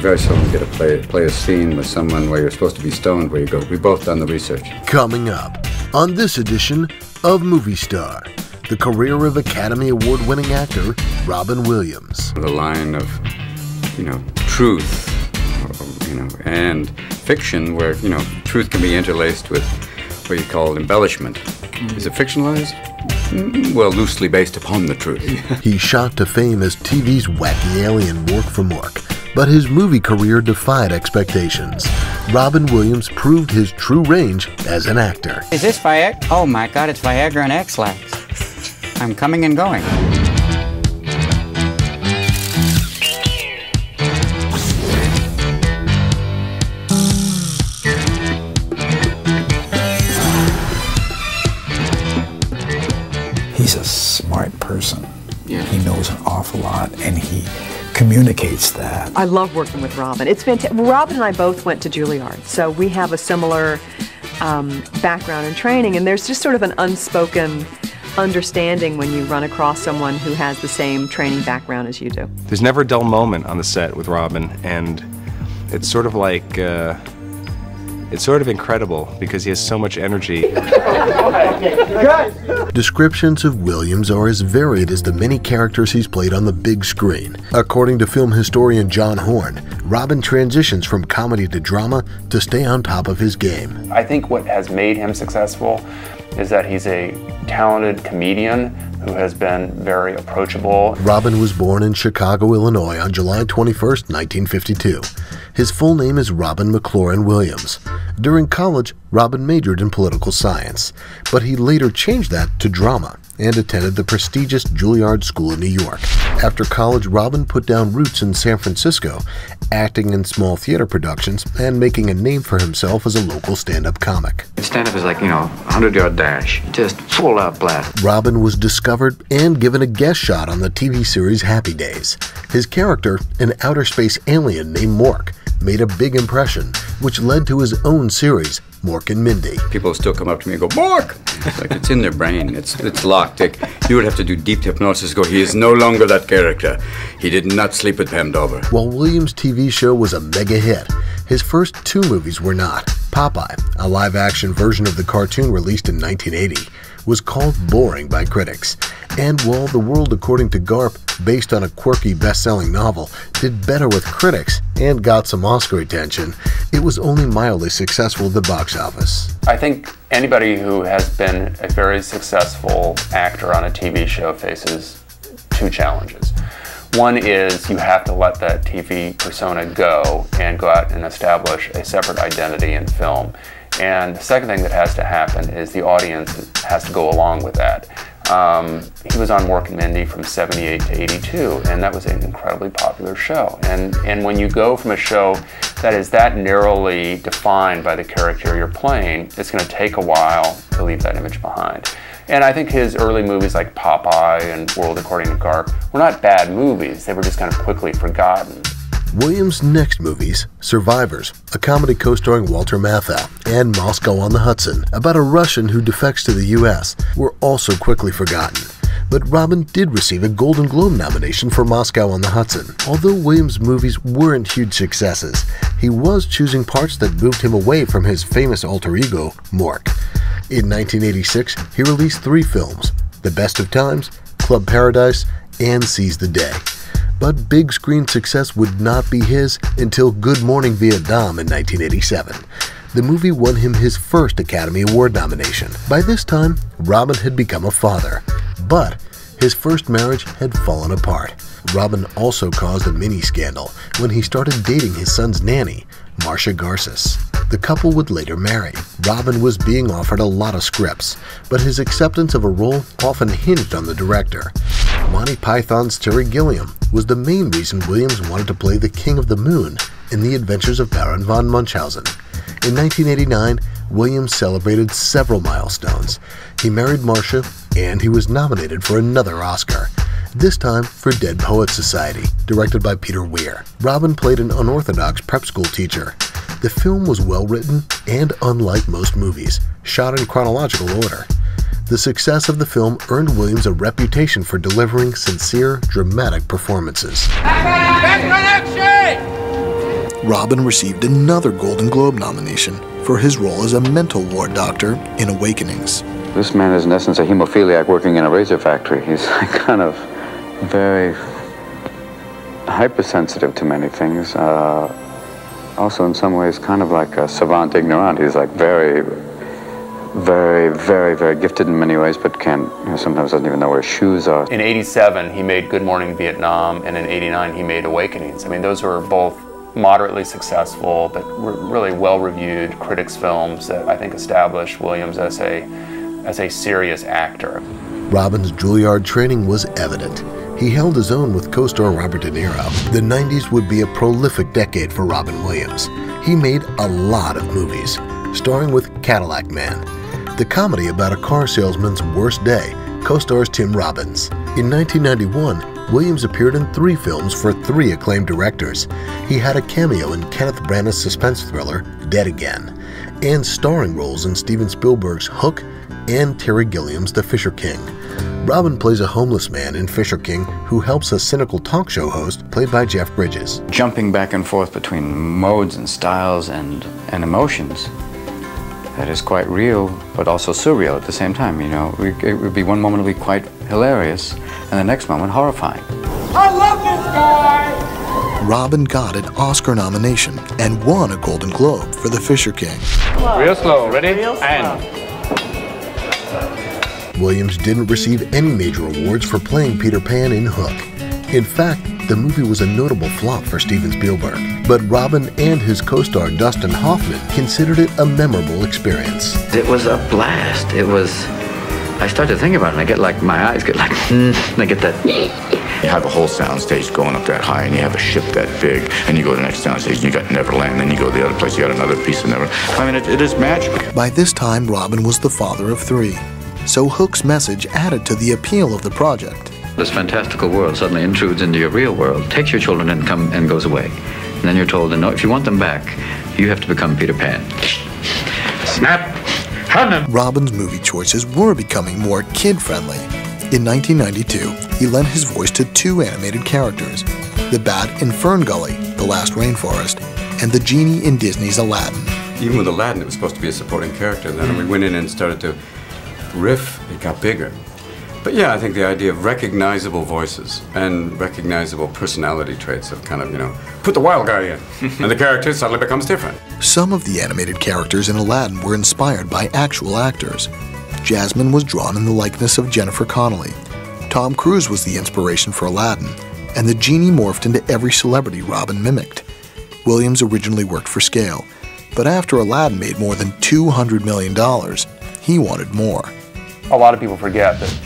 very seldom get to play a scene with someone where you're supposed to be stoned, where you go, we've both done the research. Coming up on this edition of Movie Star, the career of Academy Award-winning actor Robin Williams. The line of, truth, and fiction, where, truth can be interlaced with what you call embellishment. Is it fictionalized? Well, loosely based upon the truth. He shot to fame as TV's wacky alien Mork from Mork, but his movie career defied expectations. Robin Williams proved his true range as an actor. Is this Viagra? Oh my God, it's Viagra and X-Lax. I'm coming and going. He's a smart person. Yeah. He knows an awful lot, and he communicates that. I love working with Robin. It's fantastic. Robin and I both went to Juilliard, so we have a similar background and training, and there's just sort of an unspoken understanding when you run across someone who has the same training background as you do. There's never a dull moment on the set with Robin, and it's sort of like, it's sort of incredible because he has so much energy. Descriptions of Williams are as varied as the many characters he's played on the big screen. According to film historian John Horn, Robin transitions from comedy to drama to stay on top of his game. I think what has made him successful is that he's a talented comedian who has been very approachable. Robin was born in Chicago, Illinois on July 21st, 1952. His full name is Robin McLaurin Williams. During college, Robin majored in political science, but he later changed that to drama and attended the prestigious Juilliard School in New York. After college, Robin put down roots in San Francisco, acting in small theater productions and making a name for himself as a local stand-up comic. Stand-up is like, 100-yard dash, just full out blast. Robin was discovered and given a guest shot on the TV series Happy Days. His character, an outer space alien named Mork, made a big impression, which led to his own series, Mork and Mindy. People still come up to me and go, Mork! It's like it's in their brain. It's locked. You would have to do deep hypnosis. Go, he is no longer that character. He did not sleep with Pam Dover. While Williams' TV show was a mega hit, his first two movies were not. Popeye, a live-action version of the cartoon released in 1980, was called boring by critics. And while The World According to Garp, based on a quirky best-selling novel, did better with critics and got some Oscar attention, it was only mildly successful at the box office. I think anybody who has been a very successful actor on a TV show faces two challenges. One is you have to let that TV persona go and go out and establish a separate identity in film. And the second thing that has to happen is the audience has to go along with that. He was on Mork and Mindy from 78 to 82, and that was an incredibly popular show. And when you go from a show that is that narrowly defined by the character you're playing, it's going to take a while to leave that image behind. And I think his early movies like Popeye and World According to Garp were not bad movies, they were just kind of quickly forgotten. Williams' next movies, Survivors, a comedy co-starring Walter Matthau, and Moscow on the Hudson, about a Russian who defects to the U.S., were also quickly forgotten. But Robin did receive a Golden Globe nomination for Moscow on the Hudson. Although Williams' movies weren't huge successes, he was choosing parts that moved him away from his famous alter ego, Mork. In 1986, he released 3 films, The Best of Times, Club Paradise, and Seize the Day. But big screen success would not be his until Good Morning Vietnam in 1987. The movie won him his first Academy Award nomination. By this time, Robin had become a father, but his first marriage had fallen apart. Robin also caused a mini scandal when he started dating his son's nanny, Marcia Garces. The couple would later marry. Robin was being offered a lot of scripts, but his acceptance of a role often hinged on the director. Monty Python's Terry Gilliam was the main reason Williams wanted to play the King of the Moon in The Adventures of Baron von Munchausen. In 1989, Williams celebrated several milestones. He married Marcia, and he was nominated for another Oscar, this time for Dead Poets Society, directed by Peter Weir. Robin played an unorthodox prep school teacher. The film was well written and unlike most movies, shot in chronological order. The success of the film earned Williams a reputation for delivering sincere, dramatic performances. Robin received another Golden Globe nomination for his role as a mental ward doctor in Awakenings. This man is in essence a hemophiliac working in a razor factory. He's kind of very hypersensitive to many things. Also in some ways kind of like a savant ignorant. He's like very gifted in many ways, but sometimes doesn't even know where his shoes are. In '87, he made Good Morning Vietnam, and in '89, he made Awakenings. I mean, those were both moderately successful, but really well-reviewed critics' films that I think established Williams as a serious actor. Robin's Juilliard training was evident. He held his own with co-star Robert De Niro. The 90s would be a prolific decade for Robin Williams. He made a lot of movies, starring with Cadillac Man, the comedy about a car salesman's worst day, co-stars Tim Robbins. In 1991, Williams appeared in 3 films for 3 acclaimed directors. He had a cameo in Kenneth Branagh's suspense thriller, Dead Again, and starring roles in Steven Spielberg's Hook and Terry Gilliam's The Fisher King. Robin plays a homeless man in Fisher King who helps a cynical talk show host played by Jeff Bridges. Jumping back and forth between modes and styles and emotions. That is quite real, but also surreal at the same time, you know. It would be one moment it would be quite hilarious, and the next moment horrifying. I love this guy! Robin got an Oscar nomination and won a Golden Globe for The Fisher King. Real slow, ready? And Williams didn't receive any major awards for playing Peter Pan in Hook. In fact, the movie was a notable flop for Steven Spielberg, but Robin and his co-star Dustin Hoffman considered it a memorable experience. It was a blast. I started thinking about it, and I get like, my eyes get like, and I get that. You have a whole soundstage going up that high, and you have a ship that big, and you go to the next soundstage, and you got Neverland, then you go to the other place, you got another piece of Neverland. I mean, it is magical. By this time, Robin was the father of 3, so Hook's message added to the appeal of the project. This fantastical world suddenly intrudes into your real world, takes your children and goes away. And then you're told, no, if you want them back, you have to become Peter Pan. Snap! Robin's movie choices were becoming more kid-friendly. In 1992, he lent his voice to 2 animated characters, the Bat in Fern Gully, The Last Rainforest, and the genie in Disney's Aladdin. Even with Aladdin, it was supposed to be a supporting character. Then we went in and started to riff, it got bigger. But yeah, I think the idea of recognizable voices and recognizable personality traits of kind of, put the wild guy in, and the character suddenly becomes different. Some of the animated characters in Aladdin were inspired by actual actors. Jasmine was drawn in the likeness of Jennifer Connelly. Tom Cruise was the inspiration for Aladdin, and the genie morphed into every celebrity Robin mimicked. Williams originally worked for scale, but after Aladdin made more than $200 million, he wanted more. A lot of people forget that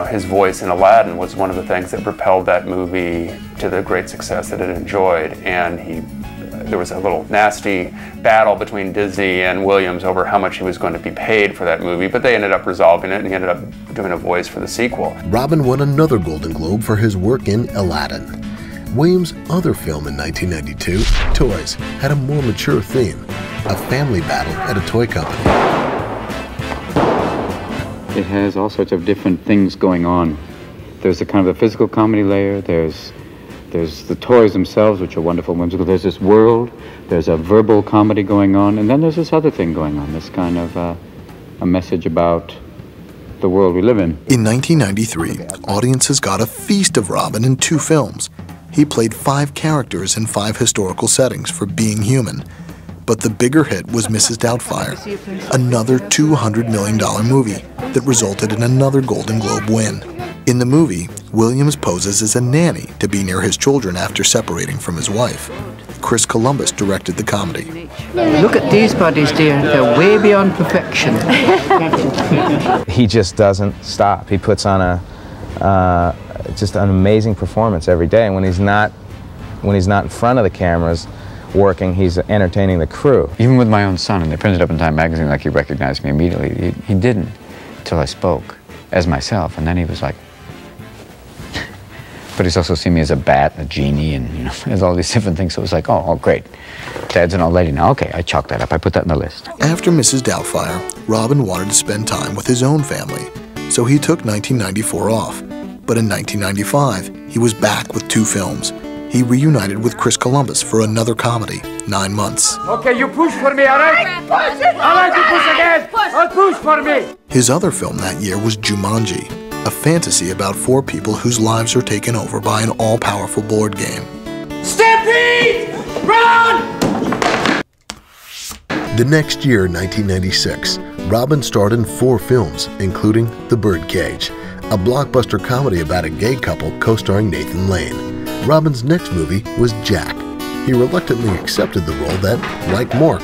his voice in Aladdin was one of the things that propelled that movie to the great success that it enjoyed, and there was a little nasty battle between Disney and Williams over how much he was going to be paid for that movie, but they ended up resolving it, and he ended up doing a voice for the sequel. Robin won another Golden Globe for his work in Aladdin. Williams' other film in 1992, Toys, had a more mature theme, a family battle at a toy company. It has all sorts of different things going on. There's a kind of a physical comedy layer, there's the toys themselves, which are wonderful and whimsical, there's this world, there's a verbal comedy going on, and then there's this other thing going on, this kind of a message about the world we live in. In 1993, audiences got a feast of Robin in 2 films. He played 5 characters in 5 historical settings for Being Human. But the bigger hit was Mrs. Doubtfire, another $200 million movie that resulted in another Golden Globe win. In the movie, Williams poses as a nanny to be near his children after separating from his wife. Chris Columbus directed the comedy. Look at these bodies, dear. They're way beyond perfection. He just doesn't stop. He puts on just an amazing performance every day, and when he's not in front of the cameras working, he's entertaining the crew. Even with my own son, and they printed up in Time magazine like he recognized me immediately. He didn't until I spoke as myself, and then he was like, but he's also seen me as a bat, a genie, and as all these different things, so it was like, oh great, Dad's an old lady now, okay, I chalked that up, I put that in the list. After Mrs. Doubtfire, Robin wanted to spend time with his own family, so he took 1994 off. But in 1995, he was back with 2 films, he reunited with Chris Columbus for another comedy, 9 Months. Okay, you push for me, all right? Push it! All right, you push again! Push for me! His other film that year was Jumanji, a fantasy about 4 people whose lives are taken over by an all-powerful board game. Stampede! Run! The next year, 1996, Robin starred in 4 films, including The Birdcage, a blockbuster comedy about a gay couple co-starring Nathan Lane. Robin's next movie was Jack. He reluctantly accepted the role that, like Mork,